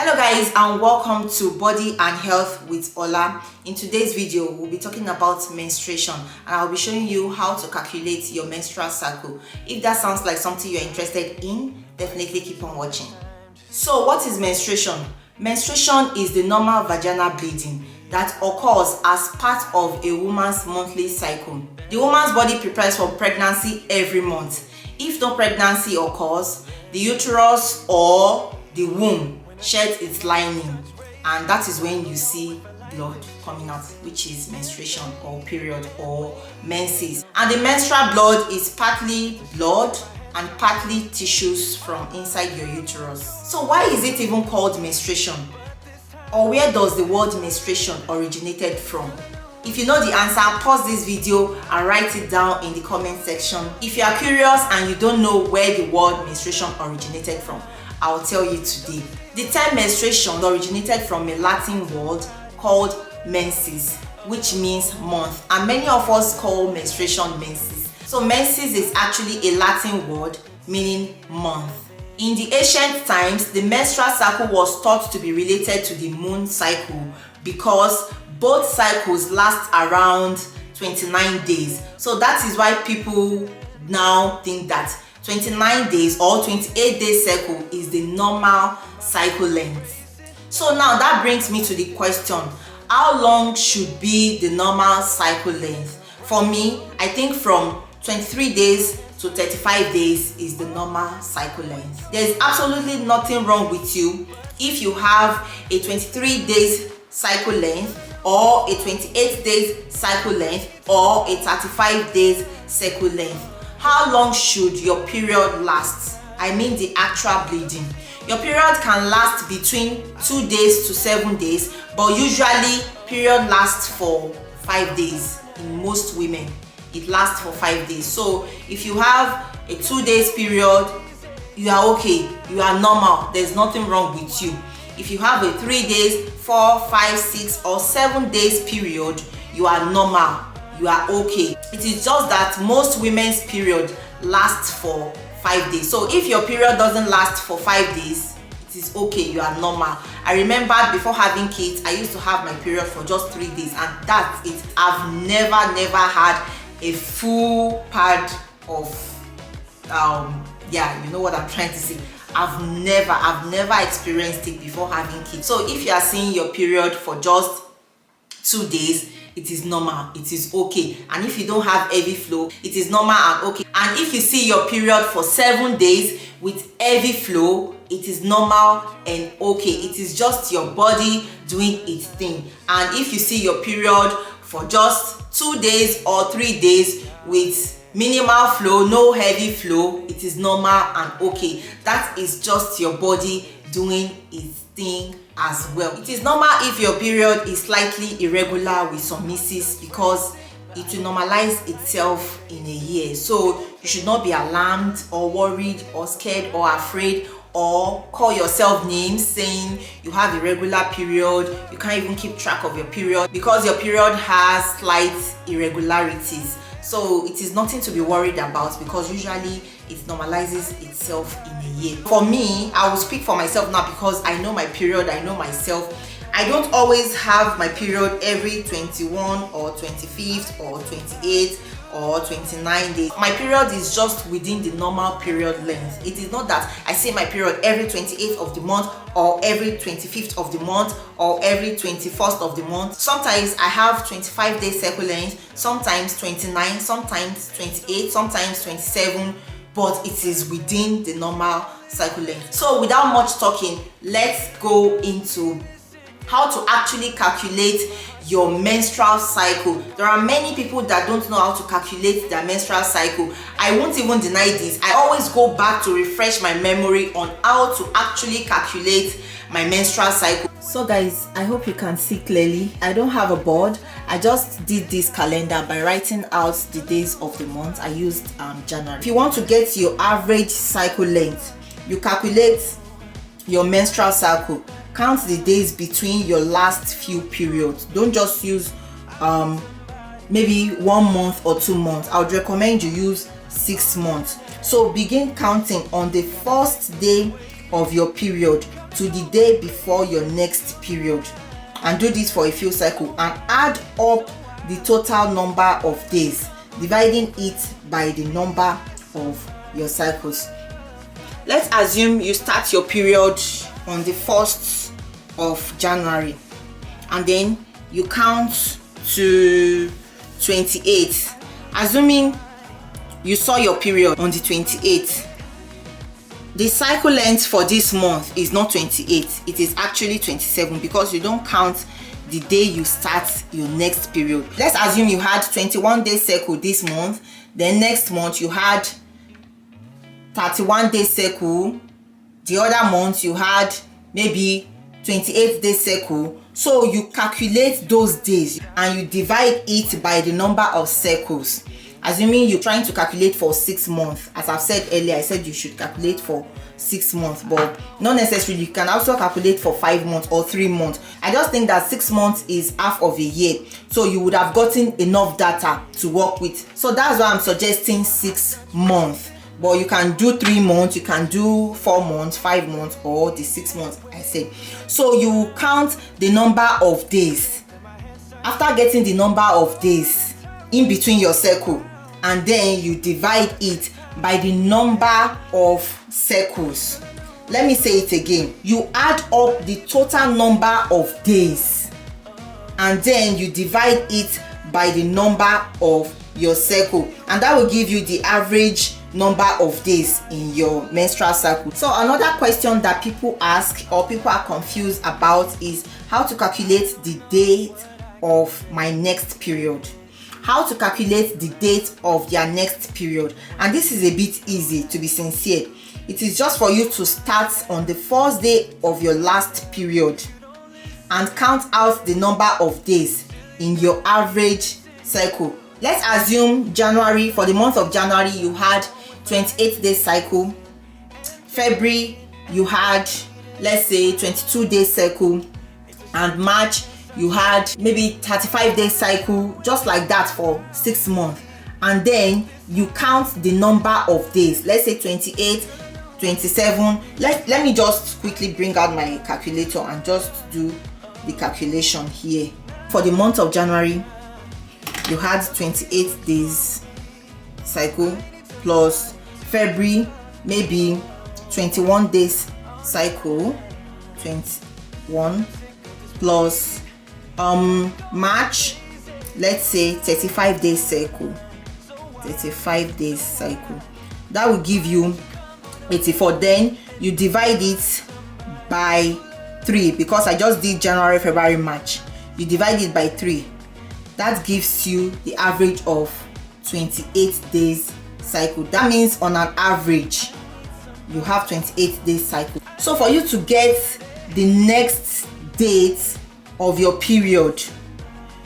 Hello guys, and welcome to Body and Health with Ola. In today's video we'll be talking about menstruation, and I'll be showing you how to calculate your menstrual cycle. If that sounds like something you're interested in, definitely keep on watching. So what is menstruation? Menstruation is the normal vaginal bleeding that occurs as part of a woman's monthly cycle. The woman's body prepares for pregnancy every month. If no pregnancy occurs, the uterus or the womb sheds its lining, and that is when you see blood coming out, which is menstruation or period or menses. And the menstrual blood is partly blood and partly tissues from inside your uterus. So why is it even called menstruation? Or where does the word menstruation originated from? If you know the answer, pause this video and write it down in the comment section. If you are curious and you don't know where the word menstruation originated from, I'll tell you today. The term menstruation originated from a Latin word called menses, which means month, and many of us call menstruation menses. So menses is actually a Latin word meaning month. In the ancient times, the menstrual cycle was thought to be related to the moon cycle because both cycles last around 29 days. So that is why people now think that 29 days or 28 days cycle is the normal cycle length. So now that brings me to the question, how long should be the normal cycle length? For me, I think from 23 days to 35 days is the normal cycle length. There is absolutely nothing wrong with you if you have a 23 days cycle length or a 28 days cycle length or a 35 days cycle length. How long should your period last? I mean the actual bleeding. Your period can last between 2 days to 7 days, but usually period lasts for 5 days. In most women, it lasts for 5 days. So if you have a 2 days period, you are okay, you are normal, there's nothing wrong with you. If you have a 3 days, 4, 5, 6 or 7 days period, you are normal, you are okay. It is just that most women's period lasts for 5 days. So if your period doesn't last for 5 days, it is okay, you are normal. I remember before having kids, I used to have my period for just 3 days, and that's it. I've never had a full pad of you know what I'm trying to say. I've never experienced it before having kids. So if you are seeing your period for just 2 days, it is normal, it is okay. And if you don't have heavy flow, it is normal and okay. And if you see your period for 7 days with heavy flow, it is normal and okay. It is just your body doing its thing. And if you see your period for just 2 days or 3 days with minimal flow, no heavy flow, it is normal and okay. That is just your body doing its thing as well. It is normal if your period is slightly irregular with some misses, because it will normalize itself in a year. So you should not be alarmed or worried or scared or afraid or call yourself names saying you have irregular period. You can't even keep track of your period because your period has slight irregularities. So it is nothing to be worried about, because usually it normalizes itself in a year. For me, I will speak for myself now because I know my period, I know myself. I don't always have my period every 21 or 25th or 28th or 29 days. My period is just within the normal period length. It is not that I see my period every 28th of the month or every 25th of the month or every 21st of the month. Sometimes I have 25 days cycle length, sometimes 29, sometimes 28, sometimes 27, but it is within the normal cycle length. So without much talking, let's go into how to actually calculate your menstrual cycle. There are many people that don't know how to calculate their menstrual cycle. I won't even deny this. I always go back to refresh my memory on how to actually calculate my menstrual cycle. So guys, I hope you can see clearly. I don't have a board. I just did this calendar by writing out the days of the month. I used January. If you want to get your average cycle length, you calculate your menstrual cycle. Count the days between your last few periods. Don't just use maybe 1 month or 2 months. I would recommend you use 6 months. So begin counting on the first day of your period to the day before your next period, and do this for a few cycles and add up the total number of days, dividing it by the number of your cycles. Let's assume you start your period on the 1st of January and then you count to 28. Assuming you saw your period on the 28th, the cycle length for this month is not 28, it is actually 27, because you don't count the day you start your next period. Let's assume you had 21 day cycle this month, then next month you had 31 day cycle, the other month you had maybe 28 day cycle. So you calculate those days and you divide it by the number of cycles. Assuming you're trying to calculate for 6 months, as I've said earlier, I said you should calculate for 6 months, but not necessarily. You can also calculate for 5 months or 3 months. I just think that 6 months is half of a year, so you would have gotten enough data to work with. So that's why I'm suggesting 6 months. But you can do 3 months, you can do 4 months, 5 months, or the 6 months I said. So you count the number of days. After getting the number of days in between your cycle, and then you divide it by the number of cycles. Let me say it again. You add up the total number of days and then you divide it by the number of your cycle, and that will give you the average number of days in your menstrual cycle. So another question that people ask or people are confused about is how to calculate the date of my next period. How to calculate the date of their next period. And this is a bit easy, to be sincere. It is just for you to start on the first day of your last period and count out the number of days in your average cycle. Let's assume January, for the month of January you had 28 day cycle. February you had, let's say, 22 day cycle, and March you had maybe 35 day cycle, just like that for 6 months. And then you count the number of days, let's say 28, 27. Let me just quickly bring out my calculator and just do the calculation here. For the month of January you had 28 days cycle, plus February maybe 21 days cycle, 21, plus March, let's say 35 days cycle, 35 days cycle. That will give you 84. Then you divide it by 3, because I just did January, February, March. You divide it by 3. That gives you the average of 28 days cycle. That means on an average you have 28 days cycle. So for you to get the next date of your period,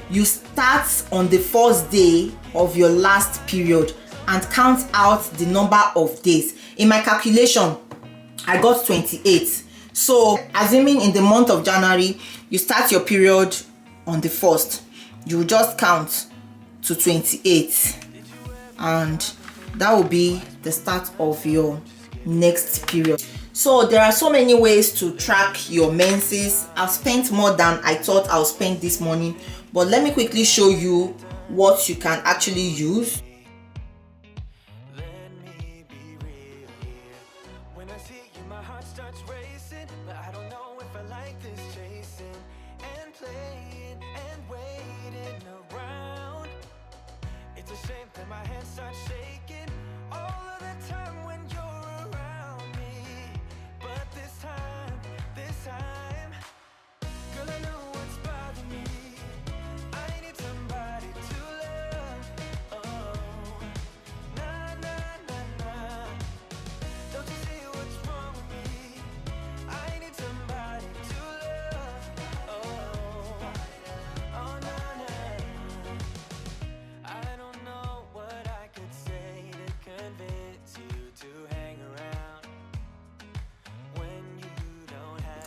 you start on the first day of your last period and count out the number of days. In my calculation I got 28. So assuming in the month of January you start your period on the 1st, you just count to 28, and that will be the start of your next period. So there are so many ways to track your menses. I've spent more than I thought I'll spend this morning, but let me quickly show you what you can actually use.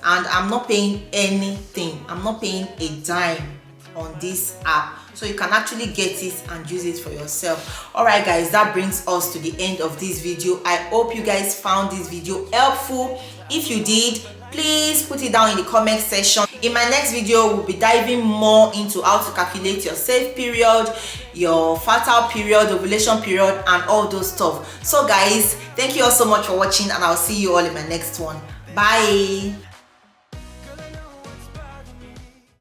And I'm not paying anything. I'm not paying a dime on this app, so you can actually get it and use it for yourself. Alright guys, that brings us to the end of this video. I hope you guys found this video helpful. If you did, please put it down in the comment section. In my next video, we'll be diving more into how to calculate your safe period, your fertile period, ovulation period, and all those stuff. So guys, thank you all so much for watching, and I'll see you all in my next one. Bye.